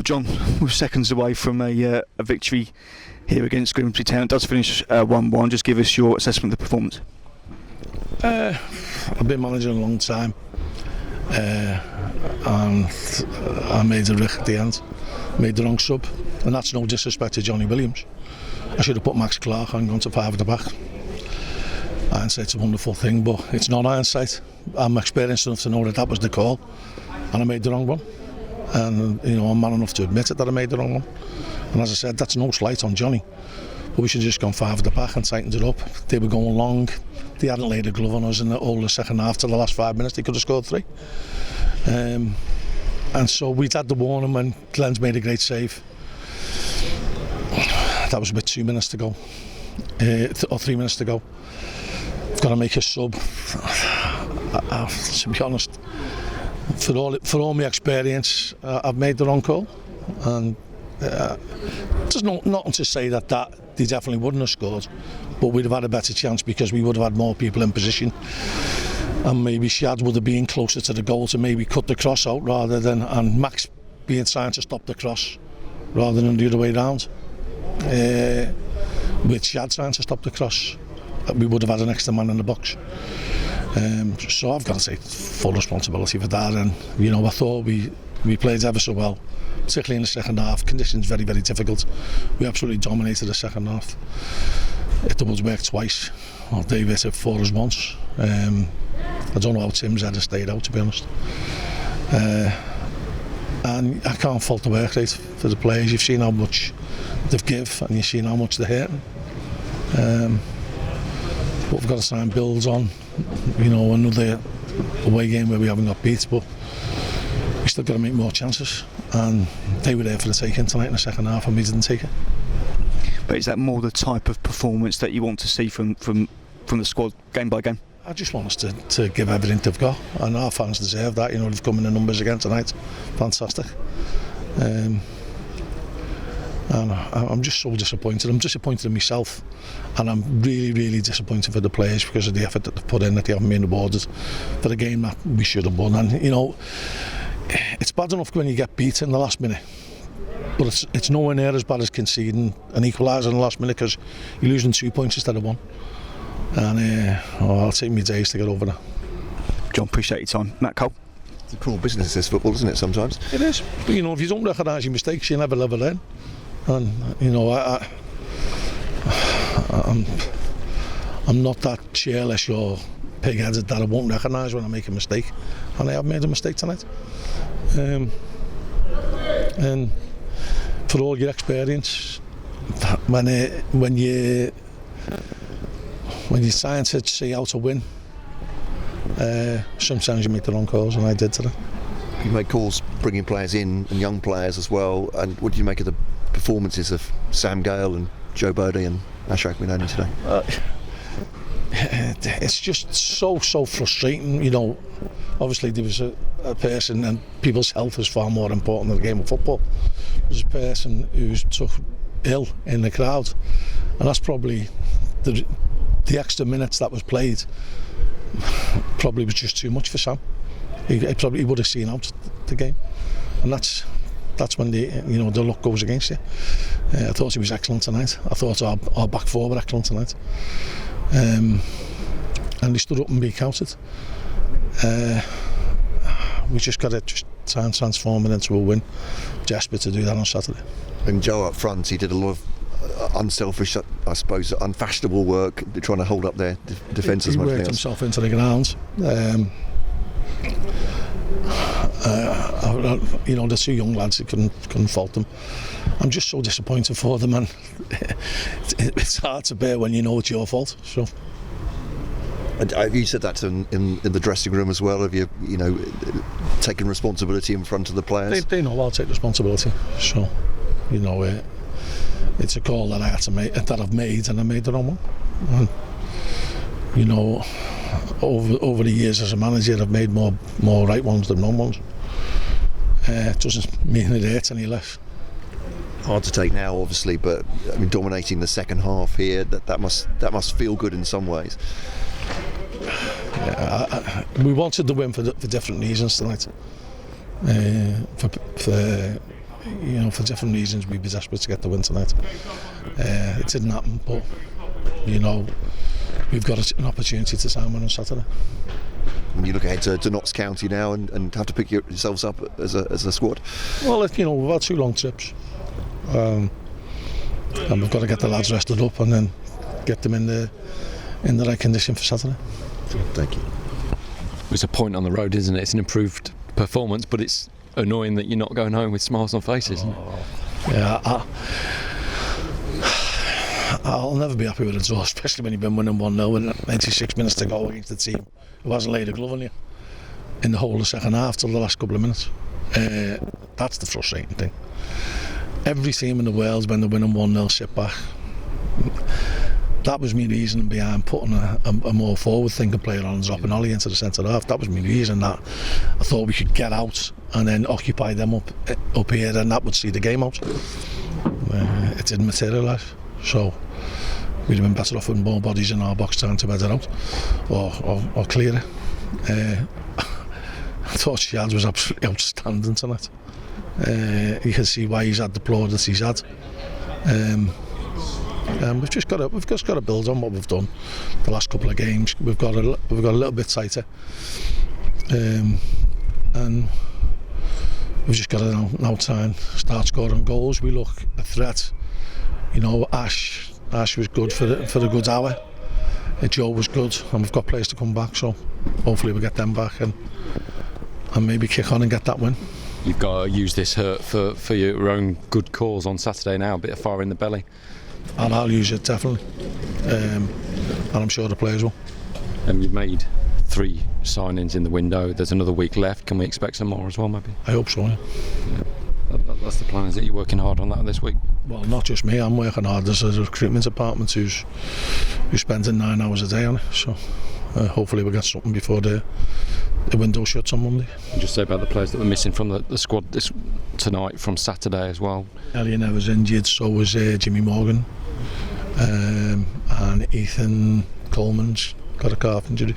John, we're seconds away from a victory here against Grimsby Town. It does finish 1-1. Just give us your assessment of the performance. I've been managing a long time, and I made a rick at the end, made the wrong sub, and that's no disrespect to Johnny Williams. I should have put Max Clark and gone to 5 at the back. Hindsight's a wonderful thing, but it's not hindsight. I'm experienced enough to know that was the call, and I made the wrong one. And I'm man enough to admit it that I made the wrong one. And as I said, that's no slight on Johnny. But we should have just gone 5 at the back and tightened it up. They were going long. They hadn't laid a glove on us in the whole of the second half till the last 5 minutes. They could have scored 3. And so we'd had the warning when Glenn's made a great save. That was about 2 minutes to go, or 3 minutes to go. I've got to make a sub. To be honest, for all my experience, I've made the wrong call, and there's nothing to say that they definitely wouldn't have scored, but we'd have had a better chance because we would have had more people in position, and maybe Shad would have been closer to the goal to maybe cut the cross out rather than, and Max being trying to stop the cross rather than the other way round. With Shad trying to stop the cross, we would have had an extra man in the box. So I've got to take full responsibility for that, and I thought we played ever so well, particularly in the second half. Conditions very, very difficult. We absolutely dominated the second half. It doubles work twice. Well, Dave hit it for us once. I don't know how Tim's had to stayed out, to be honest. And I can't fault the work rate for the players. You've seen how much they've give, and you've seen how much they're hurting. But we've got to try and build on, another away game where we haven't got beat, but we still got to make more chances, and they were there for the taking tonight in the second half, and we didn't take it. But is that more the type of performance that you want to see from the squad game by game? I just want us to give everything they've got, and our fans deserve that. They've come in the numbers again tonight, fantastic. And I'm just so disappointed. I'm disappointed in myself, and I'm really, really disappointed for the players because of the effort that they've put in, that they haven't been awarded for the game that we should have won. And it's bad enough when you get beat in the last minute, but it's nowhere near as bad as conceding an equaliser in the last minute because you're losing 2 points instead of 1. And I'll take me days to get over that. John, appreciate your time. Matt Cole. It's a cruel business, this football, isn't it, sometimes? It is. But if you don't recognise your mistakes, you never learn. And I'm not that cheerless or pig-headed that I won't recognise when I make a mistake, and I have made a mistake tonight. And for all your experience, when you're trying to see how to win, sometimes you make the wrong calls, and I did today. You made calls bringing players in and young players as well, and what do you make of the performances of Sam Gale and Joe Bodie and Ashrak Minoni today? It's just so frustrating. Obviously there was a person, and people's health is far more important than the game of football. There's a person who's took ill in the crowd, and that's probably the extra minutes that was played probably was just too much for Sam. He would have seen out the game, and that's when the luck goes against you. I thought he was excellent tonight. I thought our back four were excellent tonight, and they stood up and be counted. We just got to try and transform it into a win. Desperate to do that on Saturday. And Joe up front, he did a lot of unselfish, I suppose, unfashionable work, trying to hold up their defence as much as he worked himself into the ground. The 2 young lads, you couldn't fault them. I'm just so disappointed for them, and it's hard to bear when you know it's your fault. So. And you said that in the dressing room as well. Have you taken responsibility in front of the players? They know I'll take responsibility. So, it's a call that I had to make, that I've made, and I made the wrong one. And, over the years as a manager, I've made more right ones than wrong ones. It doesn't mean it hurts any less. Hard to take now, obviously, but dominating the second half here, that must feel good in some ways. We wanted the win for different reasons tonight. For you know, for different reasons, we'd be desperate to get the win tonight. It didn't happen, but you know, we've got an opportunity to sign one on Saturday. When you look ahead to Notts County now and have to pick yourselves up as a squad. Well, you know, we've had 2 long trips, and we've got to get the lads rested up and then get them in the right condition for Saturday. Thank you. It's a point on the road, isn't it? It's an improved performance, but it's annoying that you're not going home with smiles on faces, isn't it? Yeah, I'll never be happy with a draw, especially when you've been winning 1-0 with 96 minutes to go against the team who hasn't laid a glove on you in the whole of the second half till the last couple of minutes. That's the frustrating thing. Every team in the world, when they're winning 1-0, sit back. That was my reason behind putting a more forward-thinking player on and dropping Ollie into the centre half. That was my reason, that I thought we could get out and then occupy them up here, and that would see the game out. It didn't materialise, so we'd have been better off with more bodies in our box trying to weather out or clear it. I thought Shad was absolutely outstanding tonight. You can see why he's had the plaudits he's had. We've just got to build on what we've done the last couple of games. We've got a little bit tighter, and we've just got to now try and start scoring goals. We look a threat. You know, Ash was good for a good hour. Joe was good, and we've got players to come back. So hopefully we get them back and maybe kick on and get that win. You've got to use this hurt for your own good cause on Saturday now, a bit of fire in the belly. And I'll use it, definitely. And I'm sure the players will. You've made 3 signings in the window. There's another week left. Can we expect some more as well, maybe? I hope so, yeah. That's the plan, is it? You're working hard on that this week? Well, not just me, I'm working hard. There's a recruitment department who's spending 9 hours a day on it. So hopefully we'll get something before the window shuts on Monday. And just say about the players that were missing from the squad tonight from Saturday as well. Elliot was injured, so was Jimmy Morgan, and Ethan Coleman's got a calf injury.